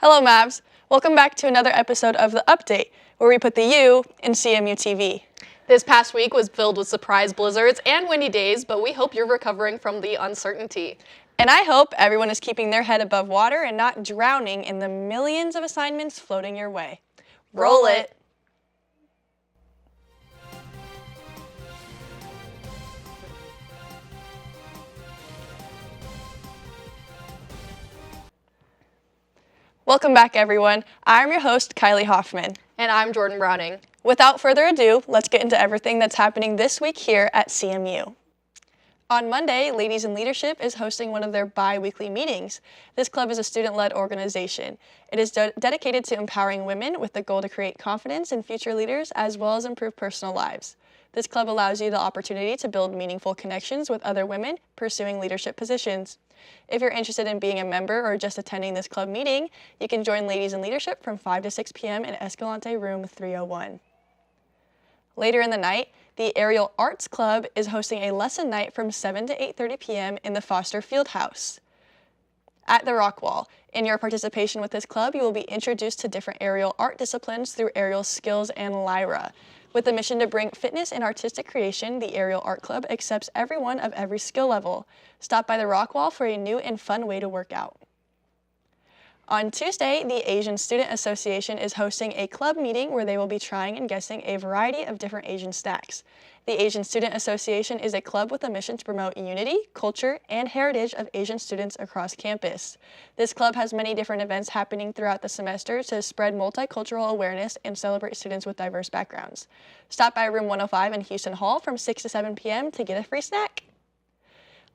Hello, Mavs. Welcome back to another episode of The Update, where we put the U in CMU-TV. This past week was filled with surprise blizzards and windy days, but we hope you're recovering from the uncertainty. And I hope everyone is keeping their head above water and not drowning in the millions of assignments floating your way. Roll it! Welcome back, everyone. I'm your host, Kylie Hoffman. And I'm Jordan Browning. Without further ado, let's get into everything that's happening this week here at CMU. On Monday, Ladies in Leadership is hosting one of their bi-weekly meetings. This club is a student-led organization. It is dedicated to empowering women with the goal to create confidence in future leaders as well as improve personal lives. This club allows you the opportunity to build meaningful connections with other women pursuing leadership positions. If you're interested in being a member or just attending this club meeting, you can join Ladies in Leadership from 5 to 6 p.m. in Escalante Room 301. Later in the night, the Aerial Arts Club is hosting a lesson night from 7 to 8:30 p.m. in the Foster Fieldhouse at the Rockwall. In your participation with this club, you will be introduced to different aerial art disciplines through aerial skills and lyra. With the mission to bring fitness and artistic creation, the Aerial Art Club accepts everyone of every skill level. Stop by the Rockwall for a new and fun way to work out. On Tuesday, the Asian Student Association is hosting a club meeting where they will be trying and guessing a variety of different Asian snacks. The Asian Student Association is a club with a mission to promote unity, culture, and heritage of Asian students across campus. This club has many different events happening throughout the semester to spread multicultural awareness and celebrate students with diverse backgrounds. Stop by room 105 in Houston Hall from 6 to 7 p.m. to get a free snack.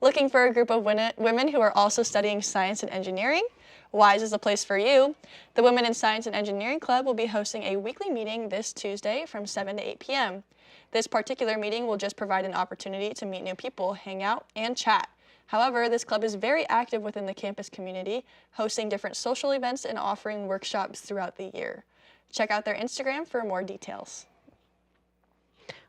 Looking for a group of women who are also studying science and engineering? WISE is the place for you. The Women in Science and Engineering Club will be hosting a weekly meeting this Tuesday from 7 to 8 p.m. This particular meeting will just provide an opportunity to meet new people, hang out, and chat. However, this club is very active within the campus community, hosting different social events and offering workshops throughout the year. Check out their Instagram for more details.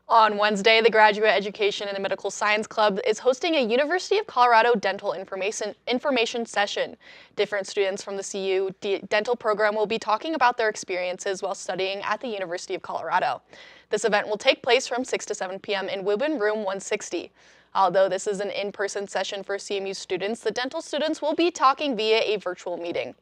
On Wednesday, the Graduate Education and Medical Science Club is hosting a University of Colorado dental information session. Different students from the CU dental program will be talking about their experiences while studying at the University of Colorado. This event will take place from 6 to 7 p.m. in Woodman Room 160. Although this is an in-person session for CMU students, the dental students will be talking via a virtual meeting.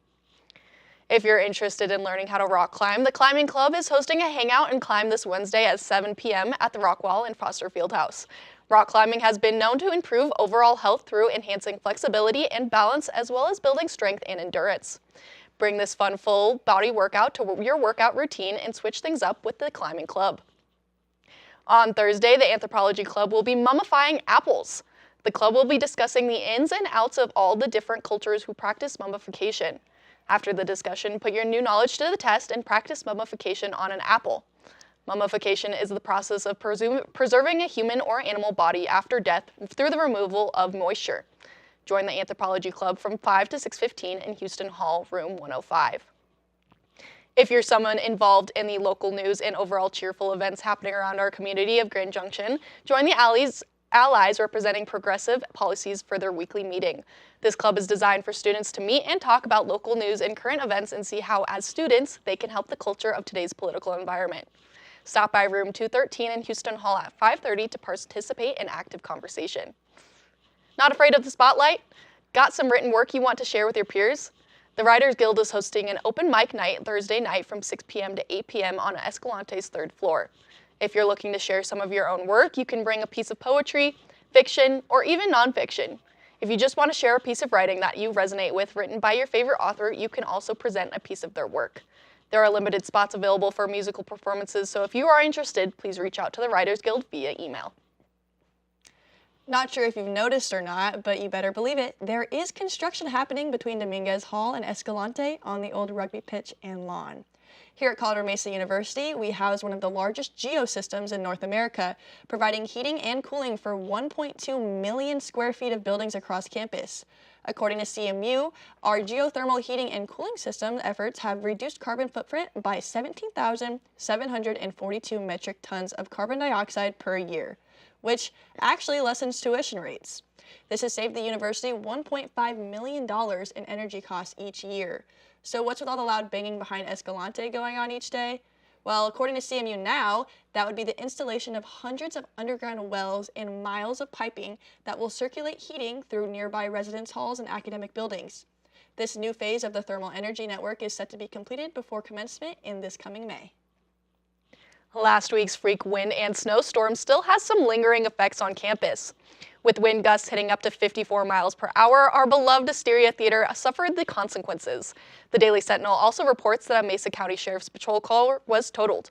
If you're interested in learning how to rock climb, the Climbing Club is hosting a hangout and climb this Wednesday at 7 p.m. at the Rockwall in Foster Fieldhouse. Rock climbing has been known to improve overall health through enhancing flexibility and balance as well as building strength and endurance. Bring this fun full body workout to your workout routine and switch things up with the Climbing Club. On Thursday, the Anthropology Club will be mummifying apples. The club will be discussing the ins and outs of all the different cultures who practice mummification. After the discussion, put your new knowledge to the test and practice mummification on an apple. Mummification is the process of preserving a human or animal body after death through the removal of moisture. Join the Anthropology Club from 5 to 6:15 in Houston Hall, room 105. If you're someone involved in the local news and overall cheerful events happening around our community of Grand Junction, join the allies representing progressive policies for their weekly meeting. This club is designed for students to meet and talk about local news and current events and see how, as students, they can help the culture of today's political environment. Stop by room 213 in Houston Hall at 5:30 to participate in active conversation. Not afraid of the spotlight? Got some written work you want to share with your peers? The Writers Guild is hosting an open mic night Thursday night from 6 p.m. to 8 p.m. on Escalante's 3rd floor. If you're looking to share some of your own work, you can bring a piece of poetry, fiction, or even nonfiction. If you just want to share a piece of writing that you resonate with written by your favorite author, you can also present a piece of their work. There are limited spots available for musical performances, so if you are interested, please reach out to the Writers Guild via email. Not sure if you've noticed or not, but you better believe it, there is construction happening between Dominguez Hall and Escalante on the old rugby pitch and lawn. Here at Colorado Mesa University, we house one of the largest geosystems in North America, providing heating and cooling for 1.2 million square feet of buildings across campus. According to CMU, our geothermal heating and cooling system efforts have reduced carbon footprint by 17,742 metric tons of carbon dioxide per year, which actually lessens tuition rates. This has saved the university $1.5 million in energy costs each year. So what's with all the loud banging behind Escalante going on each day? Well, according to CMU Now, that would be the installation of hundreds of underground wells and miles of piping that will circulate heating through nearby residence halls and academic buildings. This new phase of the thermal energy network is set to be completed before commencement in this coming May. Last week's freak wind and snowstorm still has some lingering effects on campus. With wind gusts hitting up to 54 miles per hour, our beloved Asteria Theater suffered the consequences. The Daily Sentinel also reports that a Mesa County Sheriff's Patrol car was totaled.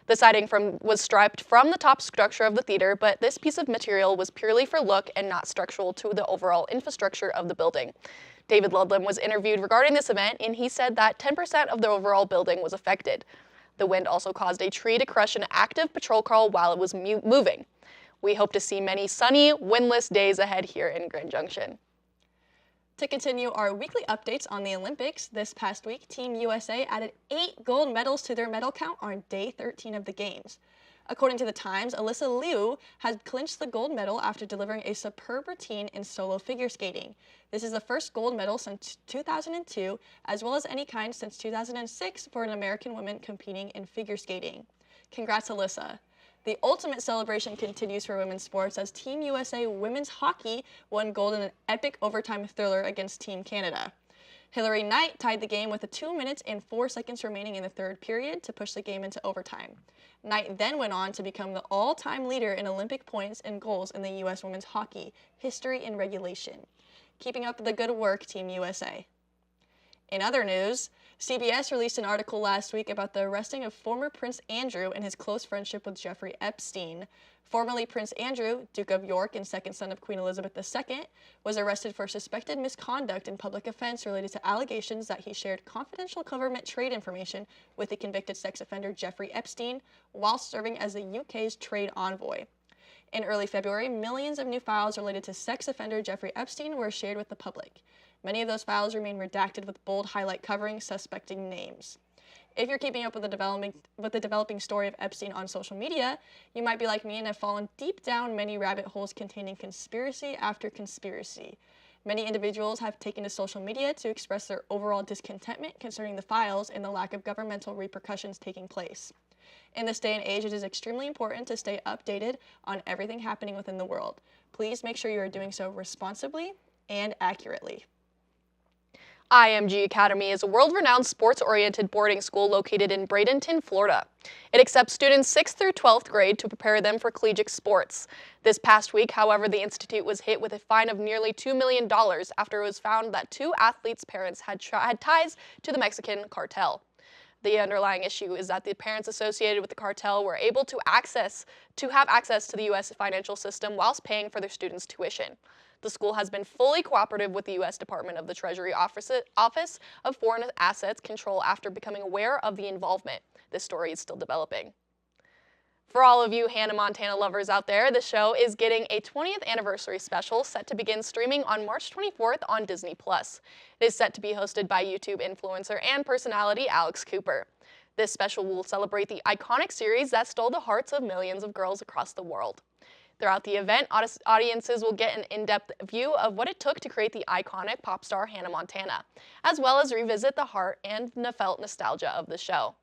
The siding was striped from the top structure of the theater, but this piece of material was purely for look and not structural to the overall infrastructure of the building. David Ludlam was interviewed regarding this event, and he said that 10% of the overall building was affected. The wind also caused a tree to crush an active patrol car while it was moving. We hope to see many sunny, windless days ahead here in Grand Junction. To continue our weekly updates on the Olympics, this past week, Team USA added 8 gold medals to their medal count on day 13 of the Games. According to the Times, Alyssa Liu has clinched the gold medal after delivering a superb routine in solo figure skating. This is the first gold medal since 2002, as well as any kind since 2006 for an American woman competing in figure skating. Congrats, Alyssa. The ultimate celebration continues for women's sports as Team USA women's hockey won gold in an epic overtime thriller against Team Canada. Hillary Knight tied the game with 2 minutes and 4 seconds remaining in the third period to push the game into overtime. Knight then went on to become the all-time leader in Olympic points and goals in the U.S. women's hockey history in regulation. Keeping up the good work, Team USA. In other news, CBS released an article last week about the arresting of former Prince Andrew and his close friendship with Jeffrey Epstein. Formerly Prince Andrew, Duke of York and second son of Queen Elizabeth II, was arrested for suspected misconduct and public offense related to allegations that he shared confidential government trade information with the convicted sex offender Jeffrey Epstein while serving as the UK's trade envoy. In early February, millions of new files related to sex offender Jeffrey Epstein were shared with the public. Many of those files remain redacted with bold highlight covering suspecting names. If you're keeping up with the developing story of Epstein on social media, you might be like me and have fallen deep down many rabbit holes containing conspiracy after conspiracy. Many individuals have taken to social media to express their overall discontentment concerning the files and the lack of governmental repercussions taking place. In this day and age, it is extremely important to stay updated on everything happening within the world. Please make sure you are doing so responsibly and accurately. IMG Academy is a world-renowned sports-oriented boarding school located in Bradenton, Florida. It accepts students 6th through 12th grade to prepare them for collegiate sports. This past week, however, the institute was hit with a fine of nearly $2 million after it was found that 2 athletes' parents had ties to the Mexican cartel. The underlying issue is that the parents associated with the cartel were able to have access to the U.S. financial system whilst paying for their students' tuition. The school has been fully cooperative with the U.S. Department of the Treasury Office of Foreign Assets Control after becoming aware of the involvement. This story is still developing. For all of you Hannah Montana lovers out there, the show is getting a 20th anniversary special set to begin streaming on March 24th on Disney+. It is set to be hosted by YouTube influencer and personality Alex Cooper. This special will celebrate the iconic series that stole the hearts of millions of girls across the world. Throughout the event, audiences will get an in-depth view of what it took to create the iconic pop star Hannah Montana, as well as revisit the heart and felt nostalgia of the show.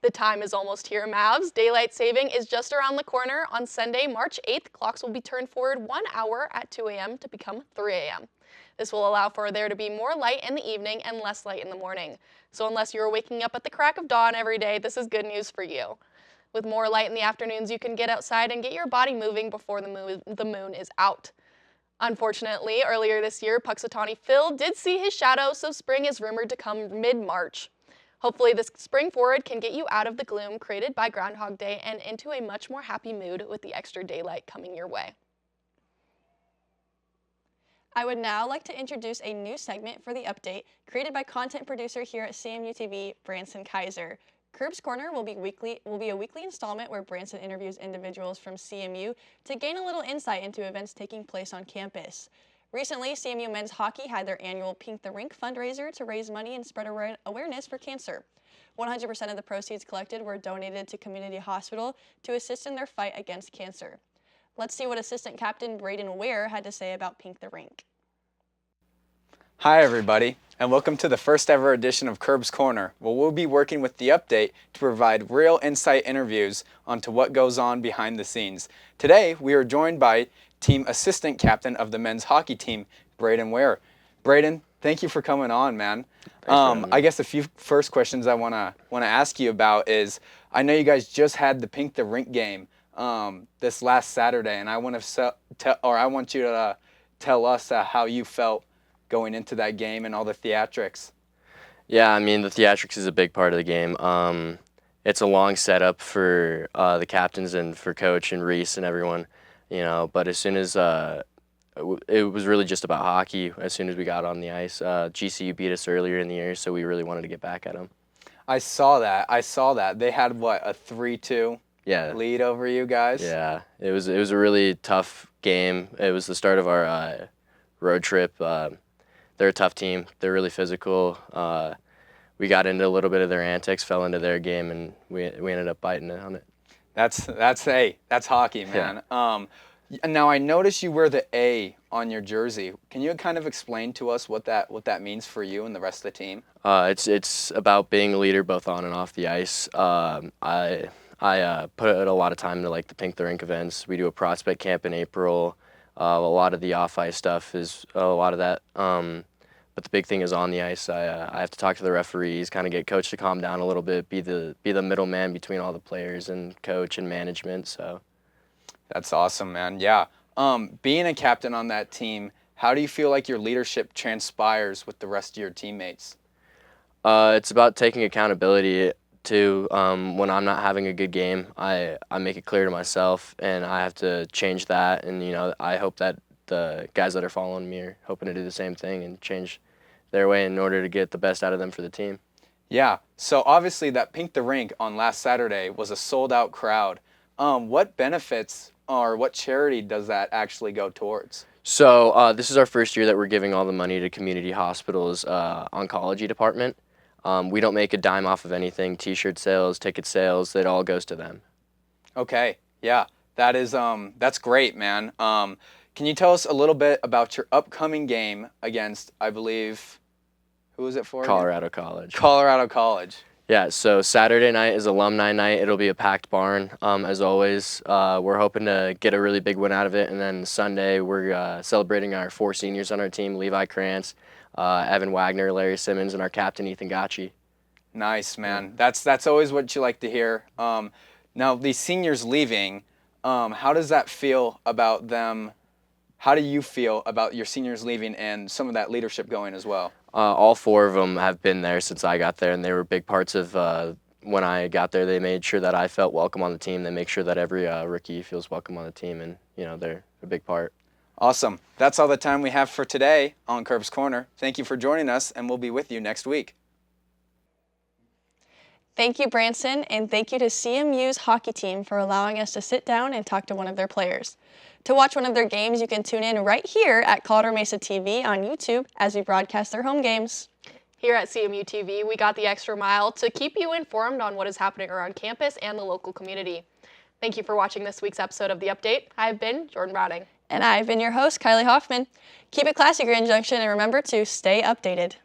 The time is almost here, Mavs. Daylight saving is just around the corner. On Sunday, March 8th, clocks will be turned forward 1 hour at 2 a.m. to become 3 a.m. This will allow for there to be more light in the evening and less light in the morning. So unless you're waking up at the crack of dawn every day, this is good news for you. With more light in the afternoons, you can get outside and get your body moving before the moon is out. Unfortunately, earlier this year, Puxatawny Phil did see his shadow, so spring is rumored to come mid-March. Hopefully this spring forward can get you out of the gloom created by Groundhog Day and into a much more happy mood with the extra daylight coming your way. I would now like to introduce a new segment for the update created by content producer here at CMU-TV, Branson Kaiser. Curb's Corner will be a weekly installment where Branson interviews individuals from CMU to gain a little insight into events taking place on campus. Recently, CMU men's hockey had their annual Pink the Rink fundraiser to raise money and spread awareness for cancer. 100% of the proceeds collected were donated to Community Hospital to assist in their fight against cancer. Let's see what assistant captain Braden Ware had to say about Pink the Rink. Hi everybody, and welcome to the first ever edition of Curbs Corner, where we'll be working with the update to provide real insight interviews onto what goes on behind the scenes. Today, we are joined by team assistant captain of the men's hockey team, Braden Ware. Braden, thank you for coming on, man. I guess a few first questions I wanna ask you about is, I know you guys just had the Pink the Rink game this last Saturday, and I want you to tell us how you felt going into that game and all the theatrics. Yeah, I mean, the theatrics is a big part of the game. It's a long setup for the captains and for Coach and Reese and everyone, but as soon as it was really just about hockey as soon as we got on the ice. GCU beat us earlier in the year, so we really wanted to get back at them. I saw that. They had, what, a 3-2 lead over you guys? Yeah, it was a really tough game. It was the start of our road trip. They're a tough team. They're really physical. We got into a little bit of their antics, fell into their game, and we ended up biting it on it. That's hockey, man. Yeah. Now I noticed you wear the A on your jersey. Can you kind of explain to us what that means for you and the rest of the team? It's about being a leader both on and off the ice. I put a lot of time into the Pink the Rink events. We do a prospect camp in April. A lot of the off-ice stuff is a lot of that. But the big thing is on the ice. I have to talk to the referees, kind of get Coach to calm down a little bit, be the middleman between all the players and Coach and management. So that's awesome, man. Yeah. Being a captain on that team, how do you feel like your leadership transpires with the rest of your teammates? It's about taking accountability. When I'm not having a good game, I make it clear to myself, and I have to change that. And I hope that the guys that are following me are hoping to do the same thing and change their way in order to get the best out of them for the team. Yeah. So obviously that Pink the Rink on last Saturday was a sold-out crowd. What benefits or what charity does that actually go towards? So this is our first year that we're giving all the money to Community Hospital's oncology department. We don't make a dime off of anything. T-shirt sales, ticket sales, it all goes to them. Okay, yeah, that's great, man. Can you tell us a little bit about your upcoming game against, I believe, who was it for? Colorado College. Colorado College. Yeah, so Saturday night is alumni night. It'll be a packed barn, as always. We're hoping to get a really big win out of it, and then Sunday we're celebrating our 4 seniors on our team: Levi Krantz, Evan Wagner, Larry Simmons, and our captain Ethan Gacci. Nice, man. That's always what you like to hear. Now these seniors leaving, how does that feel about them? How do you feel about your seniors leaving and some of that leadership going as well? All 4 of them have been there since I got there, and they were big parts of when I got there. They made sure that I felt welcome on the team. They make sure that every rookie feels welcome on the team, and they're a big part. Awesome. That's all the time we have for today on Curbs Corner. Thank you for joining us, and we'll be with you next week. Thank you, Branson, and thank you to CMU's hockey team for allowing us to sit down and talk to one of their players. To watch one of their games, you can tune in right here at Colorado Mesa TV on YouTube as we broadcast their home games. Here at CMU-TV, we got the extra mile to keep you informed on what is happening around campus and the local community. Thank you for watching this week's episode of The Update. I've been Jordan Browning. And I've been your host, Kylie Hoffman. Keep it classy, Grand Junction, and remember to stay updated.